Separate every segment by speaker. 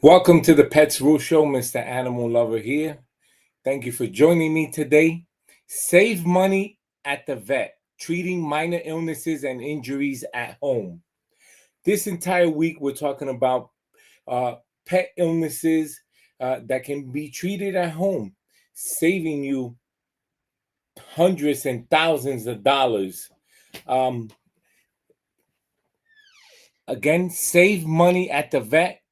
Speaker 1: Welcome to the Pets Rule Show. Mr. Animal Lover here. Thank you for joining me today. Save money at the vet, treating minor illnesses and injuries at home. This entire week, we're talking about uh, pet illnesses that can be treated at home, saving you hundreds and thousands of dollars. Um, Again, save money at the vet,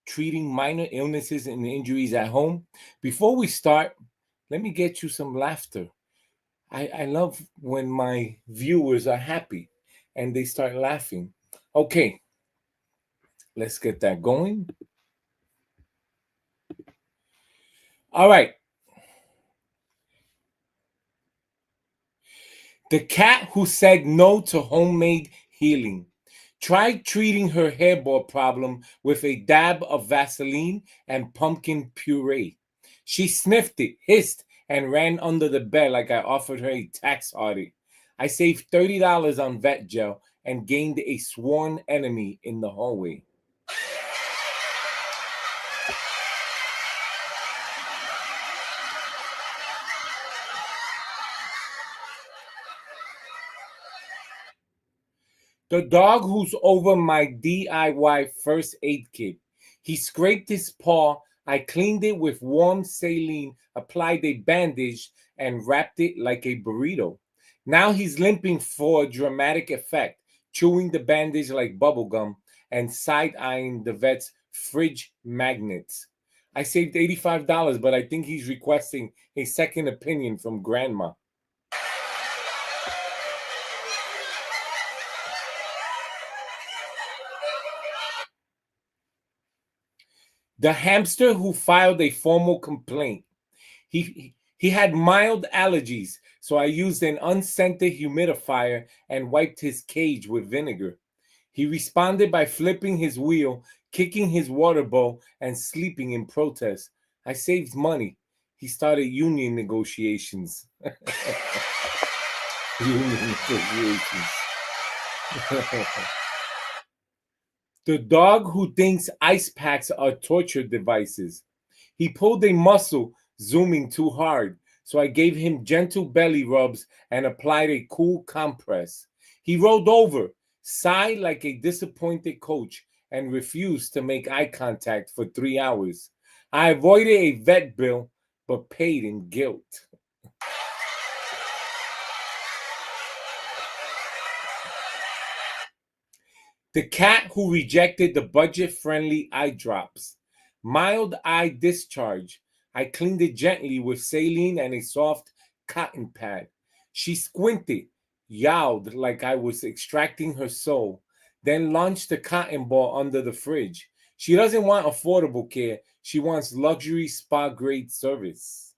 Speaker 1: treating minor illnesses and injuries at home. Before we start, let me get you some laughter. I love when my viewers are happy and they start laughing. Okay, let's get that going. All right. The cat who said no to homemade healing. Tried treating her hairball problem with a dab of Vaseline and pumpkin puree. She sniffed it, hissed, and ran under the bed like I offered her a tax audit. I saved $30 on vet gel and gained a sworn enemy in the hallway. The dog who's over my DIY first aid kit. He scraped his paw. I cleaned it with warm saline, applied a bandage, and wrapped it like a burrito. Now he's limping for dramatic effect, chewing the bandage like bubblegum and side eyeing the vet's fridge magnets. I saved $85, but I think he's requesting a second opinion from grandma. The hamster who filed a formal complaint. He had mild allergies, so I used an unscented humidifier and wiped his cage with vinegar. He responded by flipping his wheel, kicking his water bowl, and sleeping in protest. I saved money. He started union negotiations. Union negotiations. The dog who thinks ice packs are torture devices. He pulled a muscle, zooming too hard, so I gave him gentle belly rubs and applied a cool compress. He rolled over, sighed like a disappointed coach, and refused to make eye contact for 3 hours. I avoided a vet bill, but paid in guilt. The cat who rejected the budget-friendly eye drops. Mild eye discharge. I cleaned it gently with saline and a soft cotton pad. She squinted, yowled like I was extracting her soul, then launched the cotton ball under the fridge. She doesn't want affordable care. She wants luxury spa-grade service.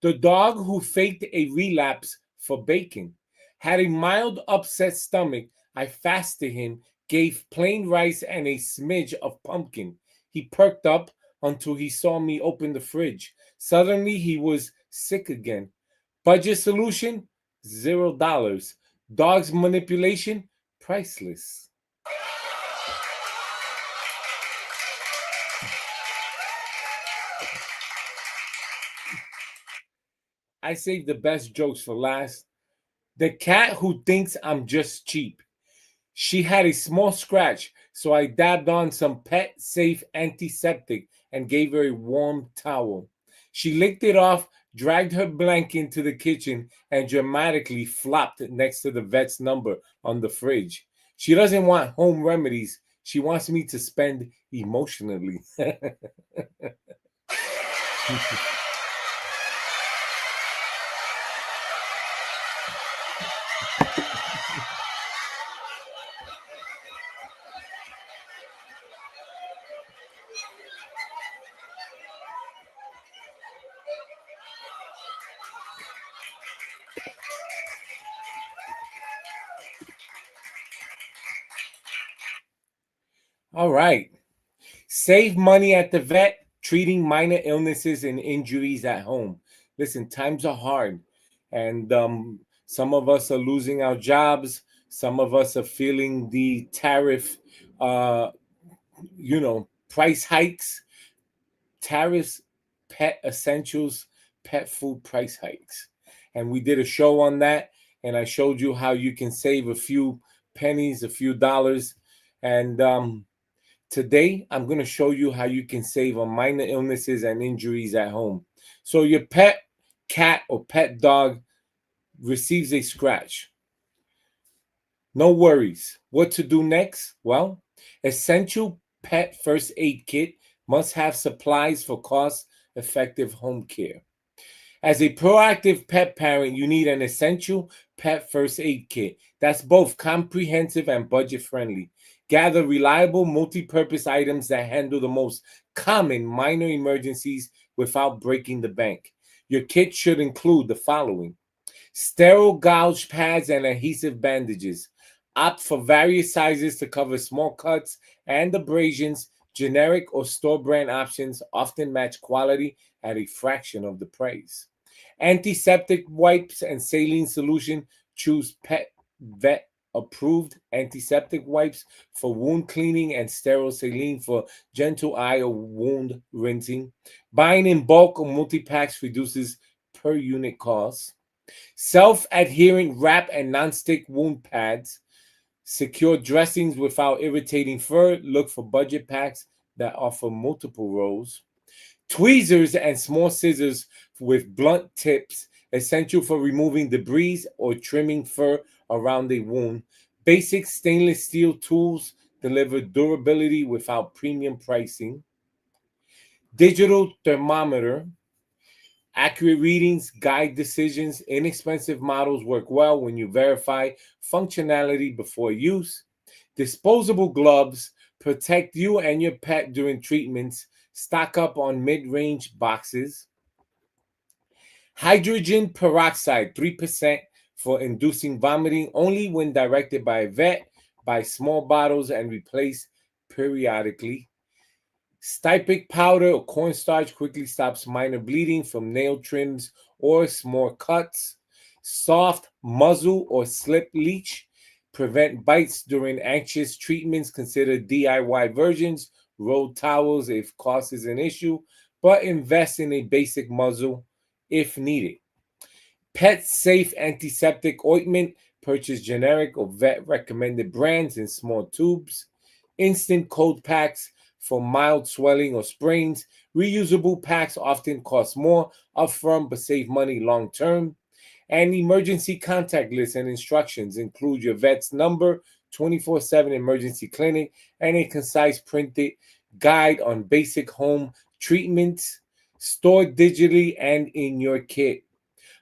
Speaker 1: The dog who faked a relapse for bacon had a mild upset stomach. I fasted him, gave plain rice and a smidge of pumpkin. He perked up until he saw me open the fridge. Suddenly he was sick again. Budget solution? $0. Dog's manipulation? Priceless. I saved the best jokes for last. The cat who thinks I'm just cheap. She had a small scratch, so I dabbed on some pet safe antiseptic and gave her a warm towel. She licked it off, dragged her blanket into the kitchen, and dramatically flopped next to the vet's number on the fridge. She doesn't want home remedies. She wants me to spend emotionally. All right. Save money at the vet, treating minor illnesses and injuries at home. Listen, times are hard, and some of us are losing our jobs. Some of us are feeling the tariff, price hikes, tariffs, pet essentials, pet food price hikes. And we did a show on that, and I showed you how you can save a few pennies, a few dollars. And today, I'm going to show you how you can save on minor illnesses and injuries at home. So, your pet cat or pet dog receives a scratch. No worries. What to do next? Well, essential pet first aid kit must have supplies for cost effective home care. As a proactive pet parent, you need an essential pet first aid kit that's both comprehensive and budget friendly. Gather reliable multi purpose items that handle the most common minor emergencies without breaking the bank. Your kit should include the following: sterile gouge pads and adhesive bandages. Opt for various sizes to cover small cuts and abrasions. Generic or store brand options often match quality at a fraction of the price. Antiseptic wipes and saline solution. Choose pet vet approved antiseptic wipes for wound cleaning and sterile saline for gentle eye or wound rinsing. Buying in bulk or multi packs reduces per unit cost. Self-adherent wrap and non-stick wound pads. Secure dressings without irritating fur. Look for budget packs that offer multiple rolls. Tweezers and small scissors with blunt tips, essential for removing debris or trimming fur around a wound. Basic stainless steel tools deliver durability without premium pricing. Digital thermometer. Accurate readings guide decisions. Inexpensive models work well when you verify functionality before use. Disposable gloves protect you and your pet during treatments. Stock up on mid range boxes. Hydrogen peroxide, 3% for inducing vomiting only when directed by a vet. Buy small bottles and replace periodically. Stipic powder or cornstarch quickly stops minor bleeding from nail trims or small cuts. Soft muzzle or slip leech prevent bites during anxious treatments. Consider DIY versions. Roll towels if cost is an issue, but invest in a basic muzzle if needed. Pet safe antiseptic ointment. Purchase generic or vet recommended brands in small tubes. Instant cold packs for mild swelling or sprains. Reusable packs often cost more upfront but save money long term. And emergency contact lists and instructions include your vet's number, 24/7 emergency clinic, and a concise printed guide on basic home treatments stored digitally and in your kit.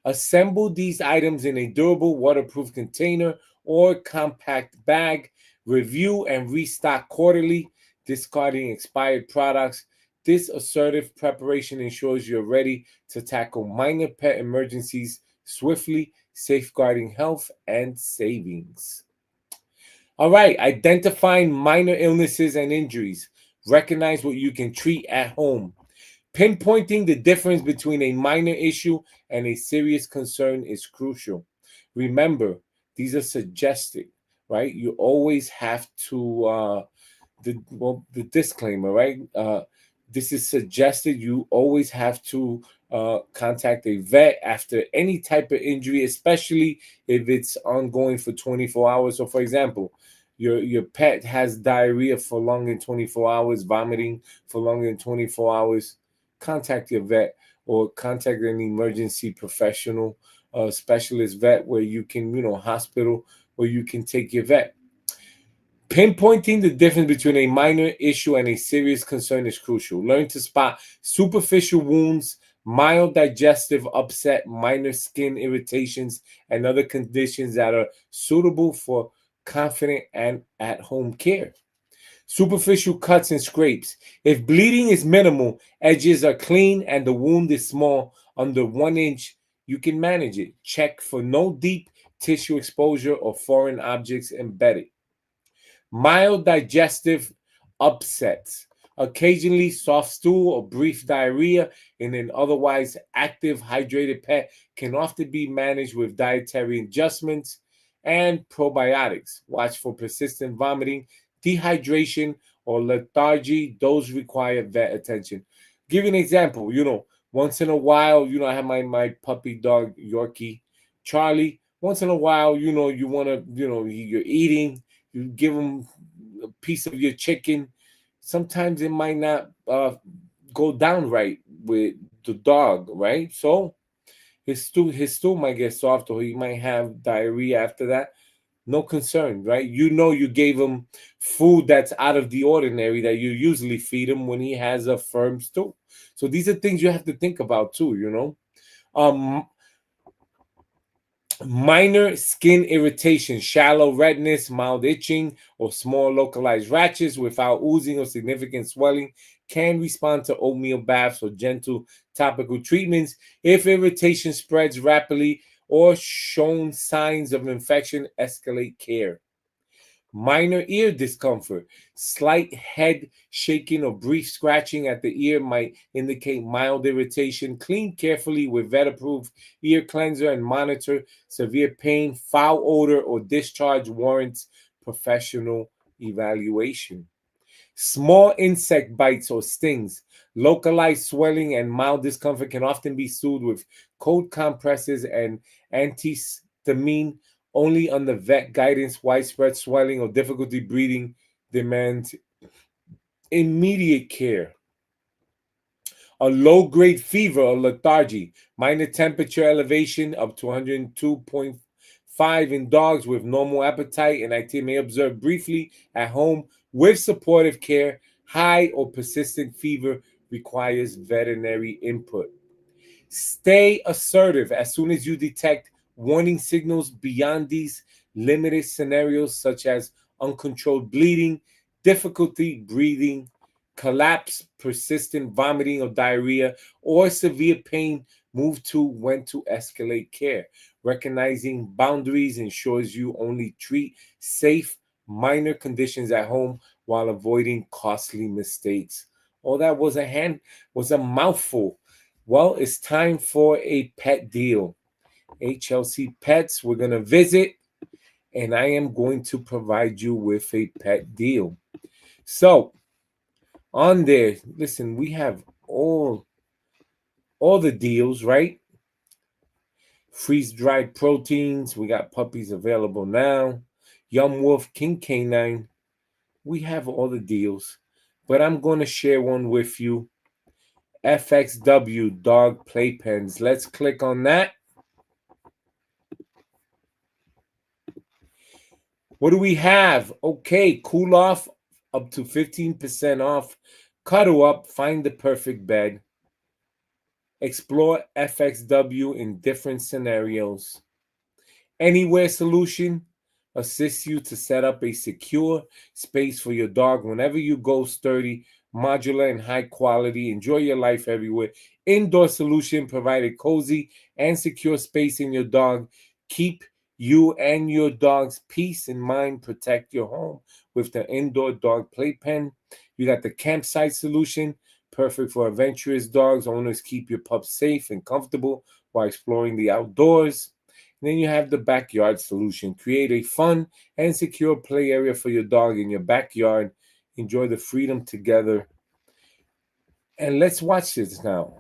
Speaker 1: Assemble these items in a durable, waterproof container or compact bag. Review and restock quarterly, discarding expired products. This assertive preparation ensures you're ready to tackle minor pet emergencies swiftly, safeguarding health and savings. All right, identifying minor illnesses and injuries. Recognize what you can treat at home. Pinpointing the difference between a minor issue and a serious concern is crucial. Remember, these are suggested, right? You always have to the disclaimer, right? This is suggested. You always have to contact a vet after any type of injury, especially if it's ongoing for 24 hours. So, for example, your pet has diarrhea for longer than 24 hours, vomiting for longer than 24 hours. Contact your vet or contact an emergency professional, specialist vet where you can, hospital where you can take your vet. Pinpointing the difference between a minor issue and a serious concern is crucial. Learn to spot superficial wounds, mild digestive upset, minor skin irritations, and other conditions that are suitable for confident and at home care. Superficial cuts and scrapes. If bleeding is minimal, edges are clean, and the wound is small, under 1 inch, you can manage it. Check for no deep tissue exposure or foreign objects embedded. Mild digestive upsets. Occasionally, soft stool or brief diarrhea in an otherwise active, hydrated pet can often be managed with dietary adjustments. and probiotics. Watch for persistent vomiting, dehydration, or lethargy. Those require vet attention. Give you an example. Once in a while, I have my puppy dog Yorkie, Charlie. Once in a while, you want to, you're eating, you give him a piece of your chicken. Sometimes it might not go down right with the dog, right? So his stool might get soft, or he might have diarrhea after that. No concern, right? You gave him food that's out of the ordinary that you usually feed him when he has a firm stool. So these are things you have to think about too. Um, Minor skin irritation, shallow redness, mild itching, or small localized rashes without oozing or significant swelling can respond to oatmeal baths or gentle topical treatments. If irritation spreads rapidly or shown signs of infection, escalate care. Minor ear discomfort, slight head shaking or brief scratching at the ear might indicate mild irritation. Clean carefully with vet-approved ear cleanser and monitor severe pain. Foul odor or discharge warrants professional evaluation. Small insect bites or stings, localized swelling, and mild discomfort can often be soothed with cold compresses and antihistamine only under vet guidance. Widespread swelling or difficulty breathing demands immediate care. A low-grade fever or lethargy, minor temperature elevation up to 102.5 in dogs with normal appetite and activity may observe briefly at home with supportive care. High or persistent fever requires veterinary input. Stay assertive as soon as you detect warning signals beyond these limited scenarios, such as uncontrolled bleeding, difficulty breathing, collapse, persistent vomiting or diarrhea, or severe pain. Move to when to escalate care. Recognizing boundaries ensures you only treat safe, minor conditions at home while avoiding costly mistakes. All that was a mouthful. Well, it's time for a pet deal. HLC Pets, we're going to visit, and I am going to provide you with a pet deal. So, on there, listen, we have all the deals, right? Freeze-dried proteins, we got puppies available now. Young Wolf, King Canine, we have all the deals. But I'm going to share one with you. FXW dog playpens. Let's click on that. What do we have? Okay, cool off up to 15% off. Cuddle up, find the perfect bed. Explore FXW in different scenarios. Anywhere solution assists you to set up a secure space for your dog whenever you go. Sturdy, modular, and high quality. Enjoy your life everywhere. Indoor solution provide a cozy and secure space in your dog. Keep you and your dog's peace in mind. Protect your home with the indoor dog playpen. You got the campsite solution, perfect for adventurous dogs. Owners, keep your pups safe and comfortable while exploring the outdoors. And then you have the backyard solution. Create a fun and secure play area for your dog in your backyard. Enjoy the freedom together. And let's watch this now.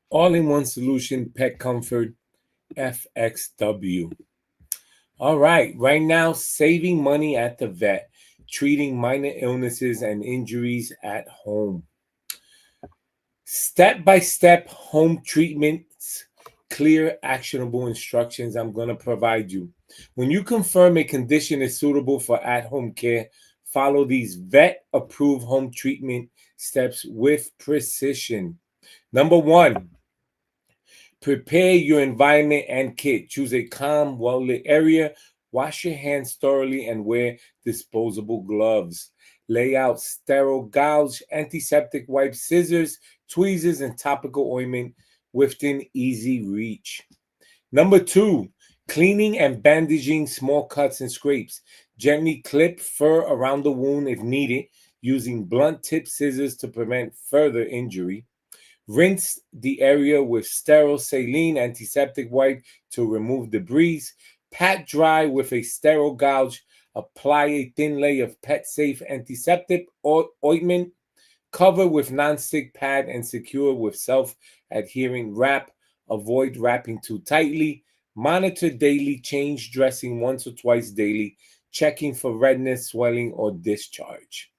Speaker 1: All-in-one solution, pet comfort, FXW. All right now, saving money at the vet, treating minor illnesses and injuries at home. Step-by-step home treatments, clear, actionable instructions I'm going to provide you. When you confirm a condition is suitable for at-home care, Follow these vet approved home treatment steps with precision. Number one, prepare your environment and kit. Choose a calm, well lit area. Wash your hands thoroughly and wear disposable gloves. Lay out sterile gauze, antiseptic wipes, scissors, tweezers, and topical ointment within easy reach. Number two, cleaning and bandaging small cuts and scrapes. Gently clip fur around the wound if needed, using blunt tip scissors to prevent further injury. Rinse the area with sterile saline antiseptic wipe to remove debris. Pat dry with a sterile gauze. Apply a thin layer of pet safe antiseptic ointment. Cover with nonstick pad and secure with self adhering wrap. Avoid wrapping too tightly. Monitor daily. Change dressing once or twice daily. Checking for redness, swelling, or discharge.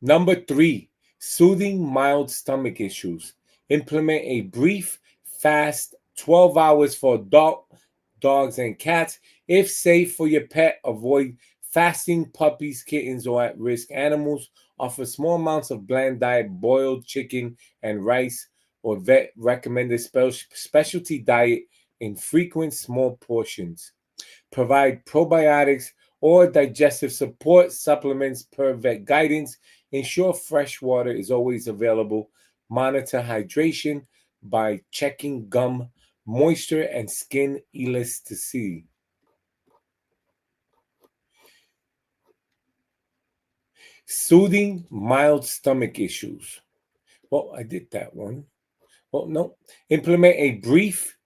Speaker 1: Number three, soothing mild stomach issues. Implement a brief fast 12 hours for dogs, and cats. If safe for your pet, avoid fasting puppies, kittens, or at risk animals. Offer small amounts of bland diet, boiled chicken and rice, or vet recommended specialty diet in frequent small portions. Provide probiotics or digestive support supplements per vet guidance. Ensure fresh water is always available. Monitor hydration by checking gum moisture and skin elasticity. Soothing mild stomach issues. Well, I did that one. Well, no. Implement a brief.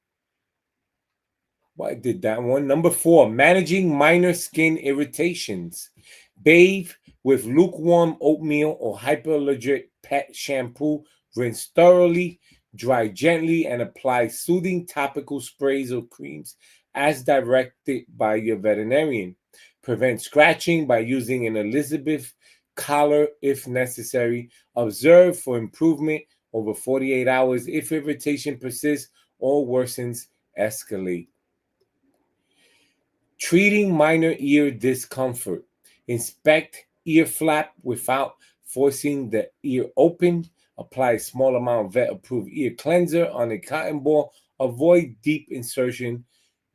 Speaker 1: Well, I did that one. Number four, managing minor skin irritations. Bathe with lukewarm oatmeal or hypoallergenic pet shampoo. Rinse thoroughly, dry gently, and apply soothing topical sprays or creams as directed by your veterinarian. Prevent scratching by using an Elizabeth collar if necessary. Observe for improvement over 48 hours. If irritation persists or worsens, escalate. Treating minor ear discomfort. Inspect ear flap without forcing the ear open. Apply a small amount of vet approved ear cleanser on a cotton ball. Avoid deep insertion.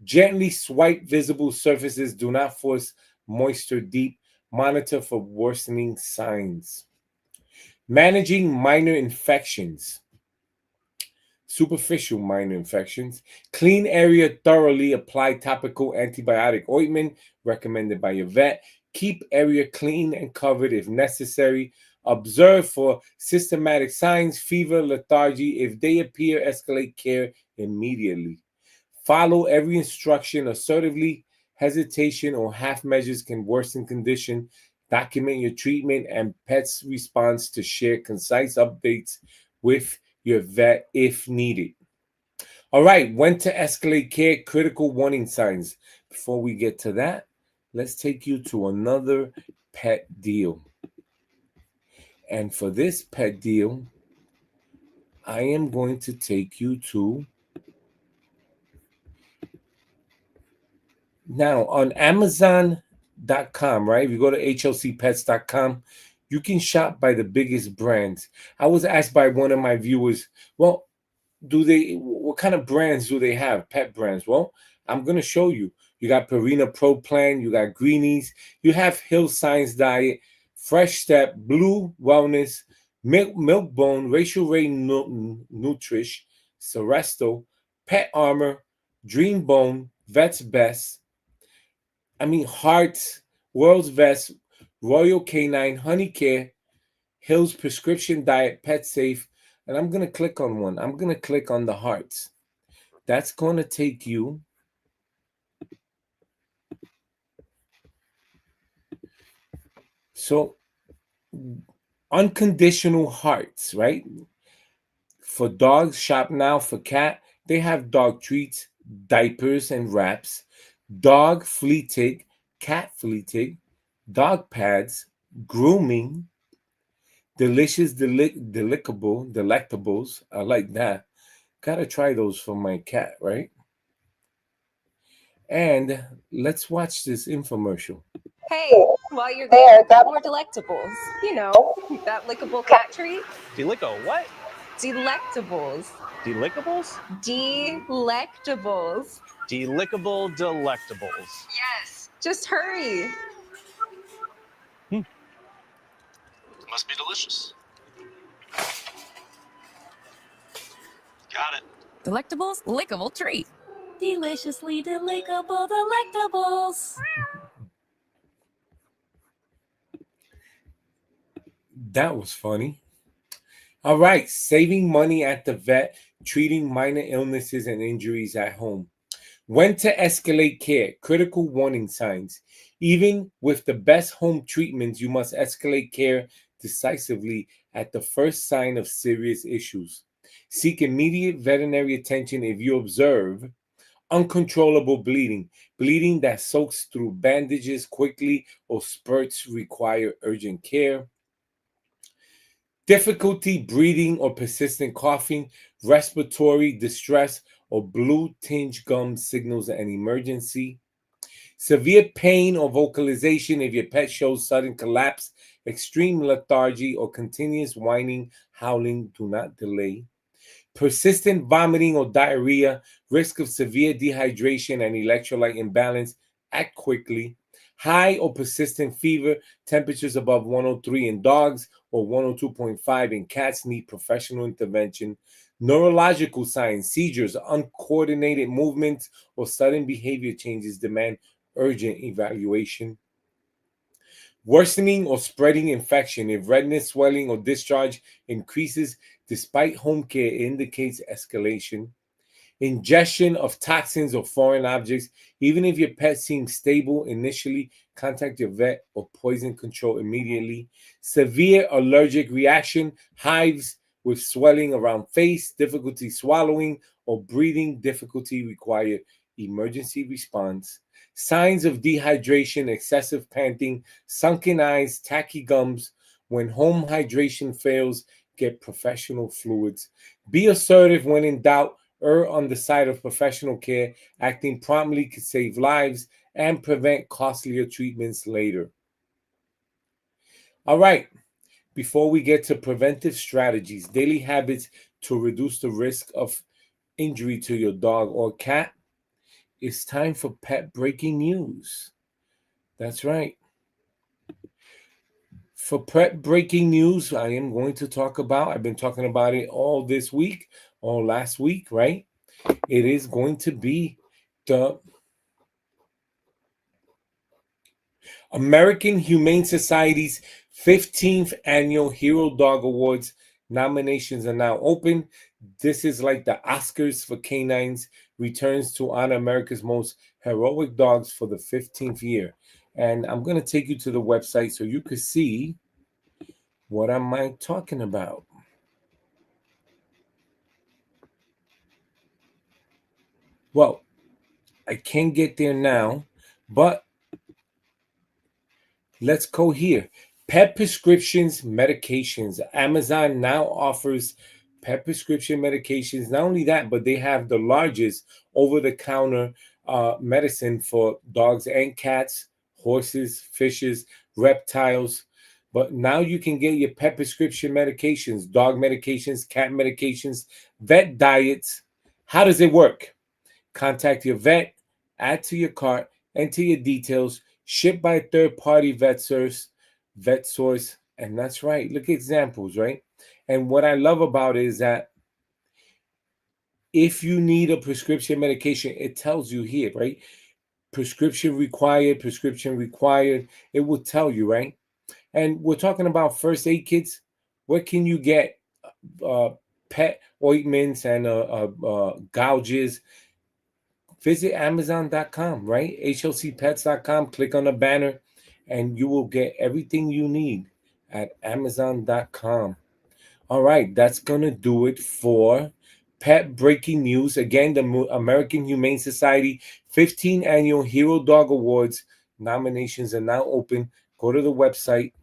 Speaker 1: Gently swipe visible surfaces. Do not force moisture deep. Monitor for worsening signs. Managing minor infections. Superficial minor infections. Clean area thoroughly. Apply topical antibiotic ointment recommended by your vet. Keep area clean and covered if necessary. Observe for systematic signs, fever, lethargy. If they appear, escalate care immediately. Follow every instruction assertively. Hesitation or half measures can worsen condition. Document your treatment and pet's response to share concise updates with your vet if needed. All right, when to escalate care, critical warning signs. Before we get to that, let's take you to another pet deal. And for this pet deal, I am going to take you to now on Amazon.com, right? If you go to hlcpets.com, you can shop by the biggest brands. I was asked by one of my viewers, well, what kind of brands do they have? Pet brands. Well, I'm going to show you. You got Purina Pro Plan, you got Greenies, you have Hill Science Diet, Fresh Step, Blue Wellness, Milk Bone, Racial Ray Nutrish, Seresto, Pet Armor, Dream Bone, Vet's Best, Hearts, World's Best, Royal Canine, Honey Care, Hill's Prescription Diet, Pet Safe, and I'm going to click on one. I'm going to click on the hearts. That's going to take you so unconditional hearts, right? For dogs, shop now. For cat, they have dog treats, diapers, and wraps, dog flea tick, cat flea tick, dog pads, grooming, delicious, delectables. I like that. Gotta try those for my cat, right? And let's watch this infomercial.
Speaker 2: Hey, while you're there, grab more delectables. You know, that lickable cat treat.
Speaker 3: Delicco what?
Speaker 2: Delectables.
Speaker 3: Delickables?
Speaker 2: Delectables.
Speaker 3: Delickable delectables.
Speaker 2: Yes. Just hurry.
Speaker 4: Must be delicious. Got it.
Speaker 5: Delectables lickable treat. Deliciously delickable delectables.
Speaker 1: That was funny. All right, saving money at the vet, treating minor illnesses and injuries at home. When to escalate care, critical warning signs. Even with the best home treatments, you must escalate care decisively at the first sign of serious issues. Seek immediate veterinary attention if you observe uncontrollable bleeding, bleeding that soaks through bandages quickly or spurts require urgent care. Difficulty breathing or persistent coughing, respiratory distress, or blue tinged gum signals an emergency. Severe pain or vocalization if your pet shows sudden collapse, extreme lethargy, or continuous whining, howling, do not delay. Persistent vomiting or diarrhea, risk of severe dehydration and electrolyte imbalance, act quickly. High or persistent fever, temperatures above 103 in dogs or 102.5 in cats need professional intervention. Neurological signs, seizures, uncoordinated movements, or sudden behavior changes demand urgent evaluation. Worsening or spreading infection, if redness, swelling, or discharge increases despite home care, it indicates escalation. Ingestion of toxins or foreign objects, even if your pet seems stable initially, contact your vet or poison control immediately. Severe allergic reaction, hives with swelling around face, difficulty swallowing, or breathing difficulty require emergency response. Signs of dehydration, excessive panting, sunken eyes, tacky gums. When home hydration fails, get professional fluids. Be assertive when in doubt. Err on the side of professional care. Acting promptly could save lives and prevent costlier treatments later. All right, before we get to preventive strategies, daily habits to reduce the risk of injury to your dog or cat, it's time for pet breaking news. That's right. For pet breaking news, I am going to talk about, I've been talking about it all this week, all last week, right? It is going to be the American Humane Society's 15th Annual Hero Dog Awards. Nominations are now open. This is like the Oscars for canines, returns to honor America's most heroic dogs for the 15th year. And I'm going to take you to the website so you can see what am I talking about. Well, I can't get there now, but let's go here. Pet prescriptions, medications. Amazon now offers pet prescription medications. Not only that, but they have the largest over-the-counter medicine for dogs and cats, horses, fishes, reptiles. But now you can get your pet prescription medications, dog medications, cat medications, vet diets. How does it work? Contact your vet, add to your cart, enter your details, shipped by a third-party vet source, and that's right. Look at examples, right? And what I love about it is that if you need a prescription medication, it tells you here, right? Prescription required, prescription required. It will tell you, right? And we're talking about first aid kits. Where can you get pet ointments and gouges? Visit Amazon.com, right? HLCpets.com. Click on the banner, and you will get everything you need at Amazon.com. All right, that's going to do it for pet breaking news. Again, the American Humane Society 15th Annual Hero Dog Awards nominations are now open. Go to the website,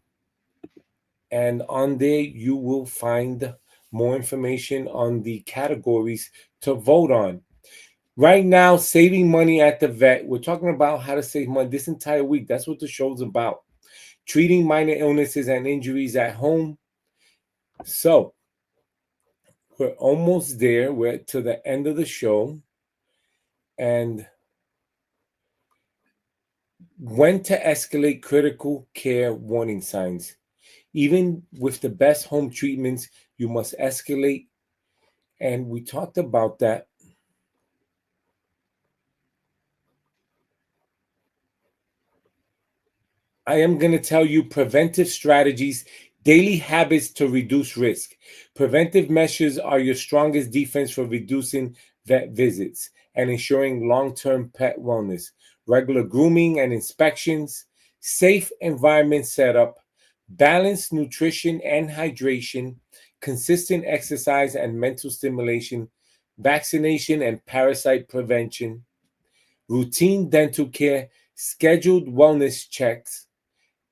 Speaker 1: and on there you will find more information on the categories to vote on. Right now, saving money at the vet. We're talking about how to save money this entire week. That's what the show's about. Treating minor illnesses and injuries at home. So, we're almost there. We're to the end of the show. And when to escalate critical care warning signs. Even with the best home treatments, you must escalate. And we talked about that. I am going to tell you preventive strategies, daily habits to reduce risk. Preventive measures are your strongest defense for reducing vet visits and ensuring long-term pet wellness. Regular grooming and inspections, safe environment setup, balanced nutrition and hydration, consistent exercise and mental stimulation, vaccination and parasite prevention, routine dental care, scheduled wellness checks,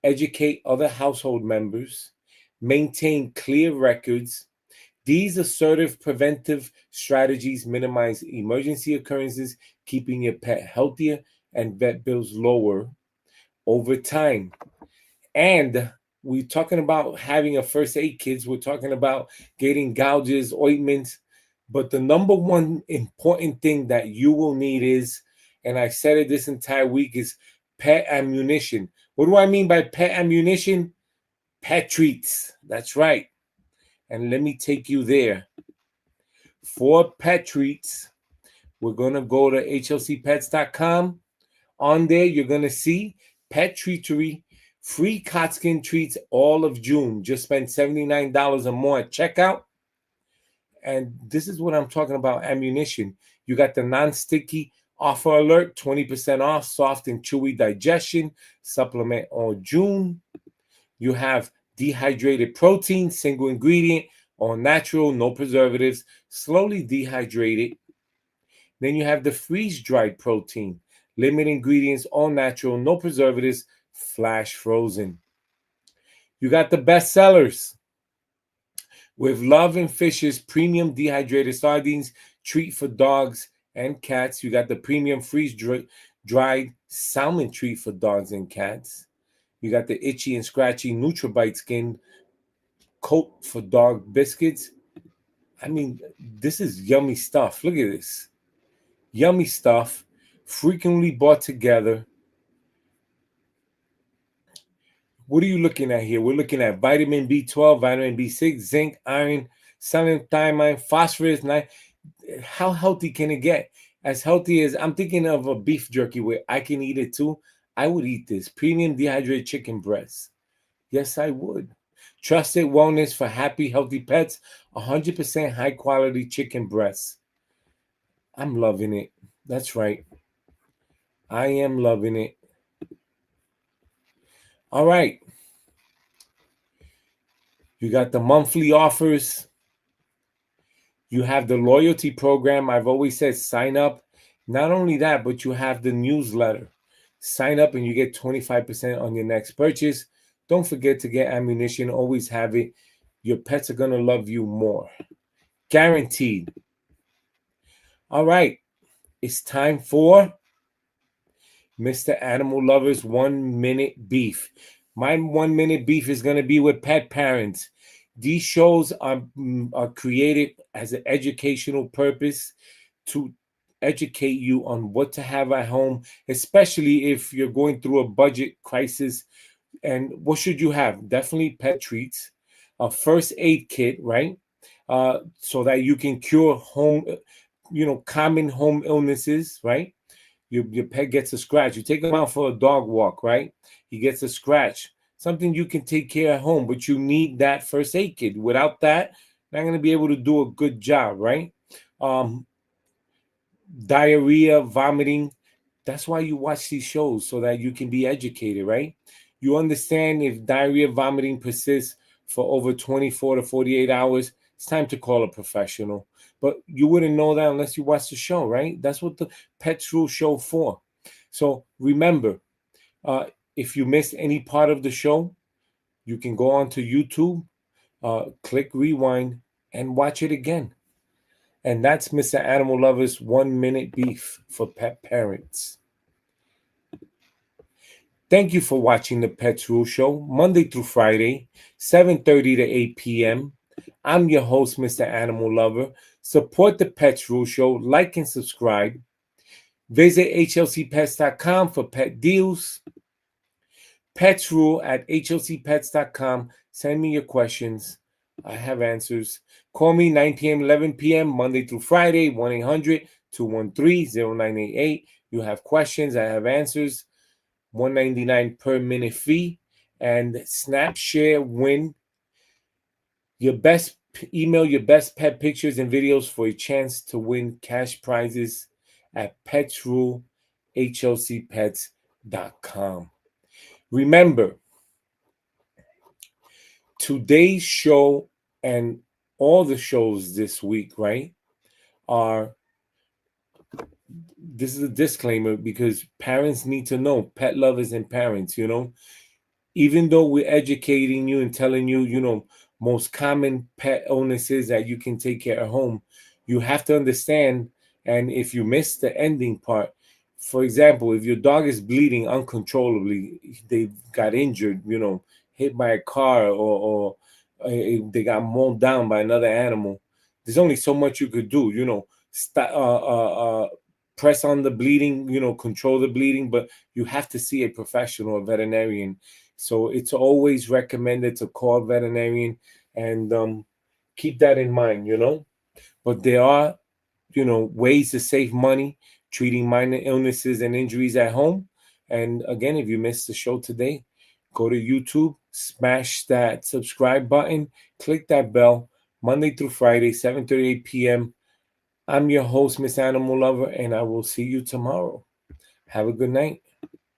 Speaker 1: educate other household members, maintain clear records. These assertive preventive strategies minimize emergency occurrences, keeping your pet healthier and vet bills lower over time. And we're talking about having a first aid kit. We're talking about getting gouges, ointments. But the number one important thing that you will need is, and I said it this entire week, is pet ammunition. What do I mean by pet ammunition? Pet treats. That's right. And let me take you there. For pet treats, we're going to go to hlcpets.com. On there, you're going to see Pet Treatery, free Cotskin treats all of June. Just spend $79 or more at checkout. And this is what I'm talking about, ammunition. You got the non-sticky offer alert, 20% off, soft and chewy digestion, supplement all June. You have dehydrated protein, single ingredient, all natural, no preservatives, slowly dehydrated. Then you have the freeze-dried protein, limited ingredients, all natural, no preservatives, flash frozen. You got the best sellers. With Love and Fish's premium dehydrated sardines, treat for dogs and cats. You got the premium freeze-dried salmon treat for dogs and cats. You got the itchy and scratchy NutriBite skin coat for dog biscuits. I mean, this is yummy stuff. Look at this. Yummy stuff, frequently bought together. What are you looking at here? We're looking at vitamin B12, vitamin B6, zinc, iron, selenium, thiamine, phosphorus. How healthy can it get? As healthy as, I'm thinking of a beef jerky where I can eat it too. I would eat this. Premium dehydrated chicken breast. Yes, I would. Trusted wellness for happy, healthy pets. 100% high quality chicken breasts. I'm loving it. That's right. I am loving it. All right. You got the monthly offers. You have the loyalty program. I've always said sign up. Not only that, but you have the newsletter. Sign up and you get 25% on your next purchase. Don't forget to get ammunition. Always have it. Your pets are going to love you more. Guaranteed. All right. It's time for Mr. Animal Lover's 1 minute beef. My 1 minute beef is going to be with pet parents. These shows are created as an educational purpose to educate you on what to have at home, especially if you're going through a budget crisis. And what should you have? Definitely pet treats, a first aid kit, right? So that you can cure common home illnesses, right? Your pet gets a scratch. You take him out for a dog walk, right? He gets a scratch. Something you can take care at home, but you need that first aid kit. Without that, you're not going to be able to do a good job, right? Diarrhea, vomiting. That's why you watch these shows, so that you can be educated, right? You understand if diarrhea, vomiting persists for over 24 to 48 hours, it's time to call a professional. But you wouldn't know that unless you watch the show, right? That's what the Pets Rule show for. So remember, if you missed any part of the show, you can go on to YouTube, click rewind, and watch it again. And that's Mr. Animal Lover's 1 Minute Beef for pet parents. Thank you for watching the Pets Rule Show, Monday through Friday, 7:30 to 8 p.m. I'm your host, Mr. Animal Lover. Support the Pets Rule Show, like and subscribe. Visit hlcpets.com for pet deals. Pets Rule at hlcpets.com. Send me your questions. I have answers. Call me 9 p.m., 11 p.m., Monday through Friday, 1-800-213-0988. You have questions, I have answers. $1.99 per minute fee. And snap, share, win. Email your best pet pictures and videos for a chance to win cash prizes at petsrulehlcpets.com. Remember, today's show and all the shows this week, right, this is a disclaimer because parents need to know, pet lovers and parents, even though we're educating you and telling you, most common pet illnesses that you can take care of home, you have to understand. And if you miss the ending part, for example, if your dog is bleeding uncontrollably, they got injured, hit by a car, or they got mauled down by another animal, there's only so much you could do, press on the bleeding, control the bleeding, but you have to see a professional, a veterinarian. So it's always recommended to call a veterinarian and keep that in mind, But there are, ways to save money treating minor illnesses and injuries at home. And again, if you missed the show today, go to YouTube, smash that subscribe button, click that bell, Monday through Friday, 7:38 p.m. I'm your host, Miss Animal Lover, and I will see you tomorrow. Have a good night.